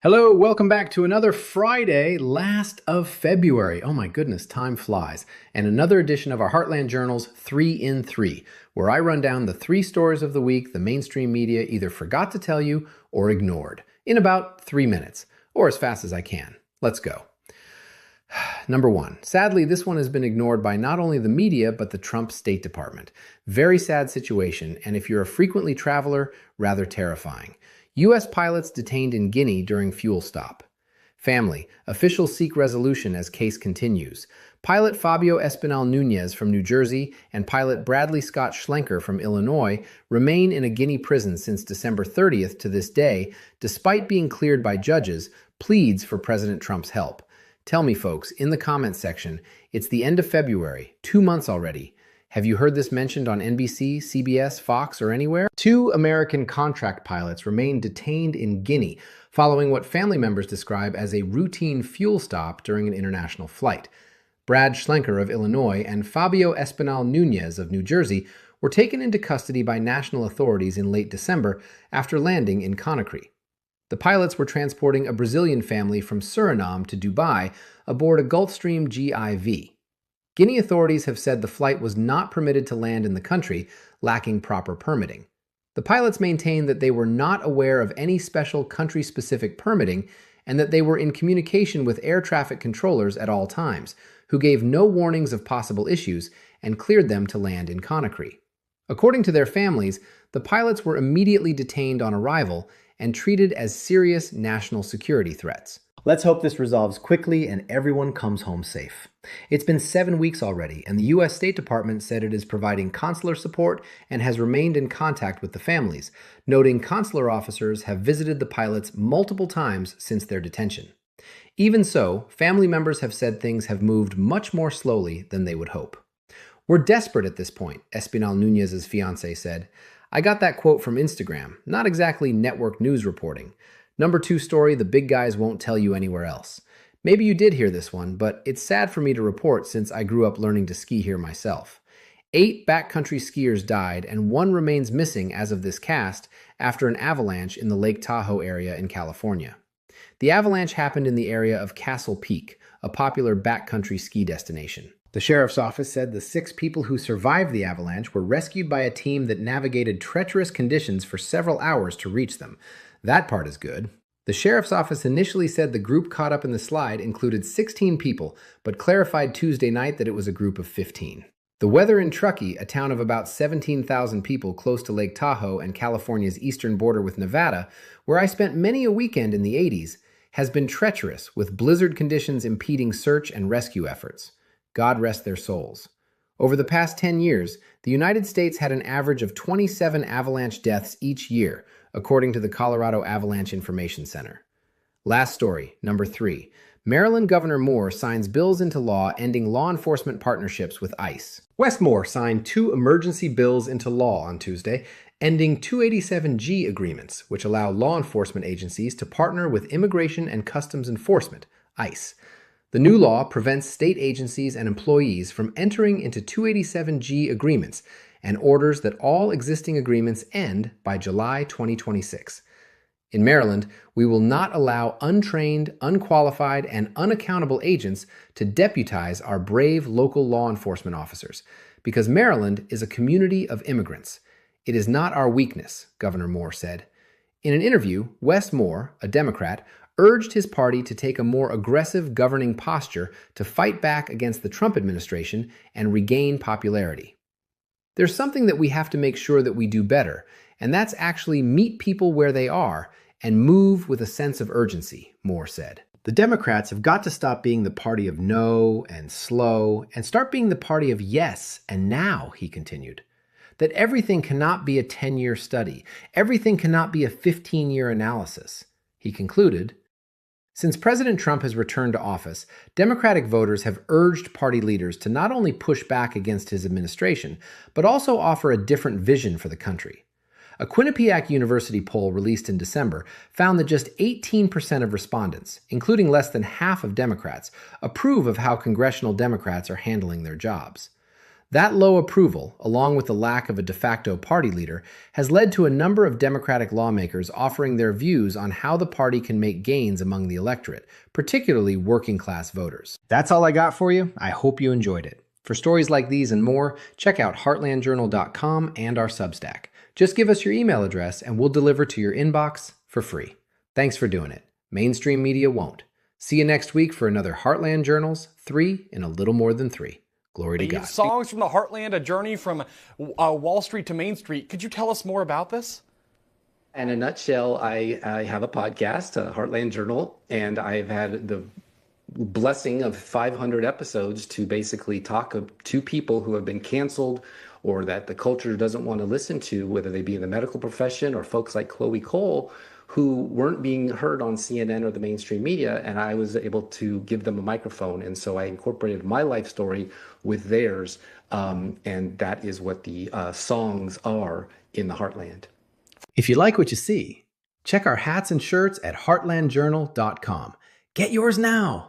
Hello, welcome back to another Friday, last of February. Oh my goodness, time flies. And another edition of our Heartland Journals 3 in 3, where I run down the 3 stories of the week the mainstream media either forgot to tell you or ignored in about 3 minutes, or as fast as I can. Let's go. Number 1. Sadly, this one has been ignored by not only the media, but the Trump State Department. Very sad situation, and if you're a frequently traveler, rather terrifying. U.S. pilots detained in Guinea during fuel stop. Family. Officials seek resolution as case continues. Pilot Fabio Espinal Nunez from New Jersey and pilot Bradley Scott Schlenker from Illinois remain in a Guinea prison since December 30th to this day, despite being cleared by judges, pleads for President Trump's help. Tell me, folks, in the comments section, it's the end of February, 2 months already. Have you heard this mentioned on NBC, CBS, Fox, or anywhere? 2 American contract pilots remain detained in Guinea following what family members describe as a routine fuel stop during an international flight. Brad Schlenker of Illinois and Fabio Espinal Nunez of New Jersey were taken into custody by national authorities in late December after landing in Conakry. The pilots were transporting a Brazilian family from Suriname to Dubai aboard a Gulfstream GIV. Guinea authorities have said the flight was not permitted to land in the country, lacking proper permitting. The pilots maintain that they were not aware of any special country-specific permitting and that they were in communication with air traffic controllers at all times, who gave no warnings of possible issues and cleared them to land in Conakry. According to their families, the pilots were immediately detained on arrival and treated as serious national security threats. Let's hope this resolves quickly and everyone comes home safe. It's been 7 weeks already, and the U.S. State Department said it is providing consular support and has remained in contact with the families, noting consular officers have visited the pilots multiple times since their detention. Even so, family members have said things have moved much more slowly than they would hope. "We're desperate at this point," Espinal Nunez's fiancée said. "I got that quote from Instagram, not exactly network news reporting. Number 2 story the big guys won't tell you anywhere else. Maybe you did hear this one, but it's sad for me to report since I grew up learning to ski here myself. 8 backcountry skiers died and 1 remains missing as of this cast after an avalanche in the Lake Tahoe area in California. The avalanche happened in the area of Castle Peak, a popular backcountry ski destination. The sheriff's office said the 6 people who survived the avalanche were rescued by a team that navigated treacherous conditions for several hours to reach them. That part is good. The sheriff's office initially said the group caught up in the slide included 16 people, but clarified Tuesday night that it was a group of 15. The weather in Truckee, a town of about 17,000 people close to Lake Tahoe and California's eastern border with Nevada, where I spent many a weekend in the 80s, has been treacherous, with blizzard conditions impeding search and rescue efforts. God rest their souls. Over the past 10 years, the United States had an average of 27 avalanche deaths each year, according to the Colorado Avalanche Information Center. Last story, number 3. Maryland Governor Moore signs bills into law ending law enforcement partnerships with ICE. Wes Moore signed 2 emergency bills into law on Tuesday, ending 287G agreements, which allow law enforcement agencies to partner with Immigration and Customs Enforcement, ICE. The new law prevents state agencies and employees from entering into 287G agreements and orders that all existing agreements end by July 2026. In Maryland, we will not allow untrained, unqualified, and unaccountable agents to deputize our brave local law enforcement officers, because Maryland is a community of immigrants. It is not our weakness, Governor Moore said. In an interview, Wes Moore, a Democrat, urged his party to take a more aggressive governing posture to fight back against the Trump administration and regain popularity. There's something that we have to make sure that we do better, and that's actually meet people where they are and move with a sense of urgency, Moore said. The Democrats have got to stop being the party of no and slow and start being the party of yes and now, he continued. That everything cannot be a 10-year study. Everything cannot be a 15-year analysis. He concluded, since President Trump has returned to office, Democratic voters have urged party leaders to not only push back against his administration, but also offer a different vision for the country. A Quinnipiac University poll released in December found that just 18% of respondents, including less than half of Democrats, approve of how congressional Democrats are handling their jobs. That low approval, along with the lack of a de facto party leader, has led to a number of Democratic lawmakers offering their views on how the party can make gains among the electorate, particularly working class voters. That's all I got for you. I hope you enjoyed it. For stories like these and more, check out heartlandjournal.com and our Substack. Just give us your email address and we'll deliver to your inbox for free. Thanks for doing it. Mainstream media won't. See you next week for another Heartland Journals, 3 in a little more than 3. Glory to God. Songs from the Heartland, a journey from Wall Street to Main Street. Could you tell us more about this? In a nutshell, I have a podcast, Heartland Journal, and I've had the blessing of 500 episodes to basically talk to people who have been canceled or that the culture doesn't want to listen to, whether they be in the medical profession or folks like Chloe Cole, who weren't being heard on CNN or the mainstream media, and I was able to give them a microphone. And so I incorporated my life story with theirs, and that is what the songs are in the Heartland. If you like what you see, check our hats and shirts at heartlandjournal.com. Get yours now.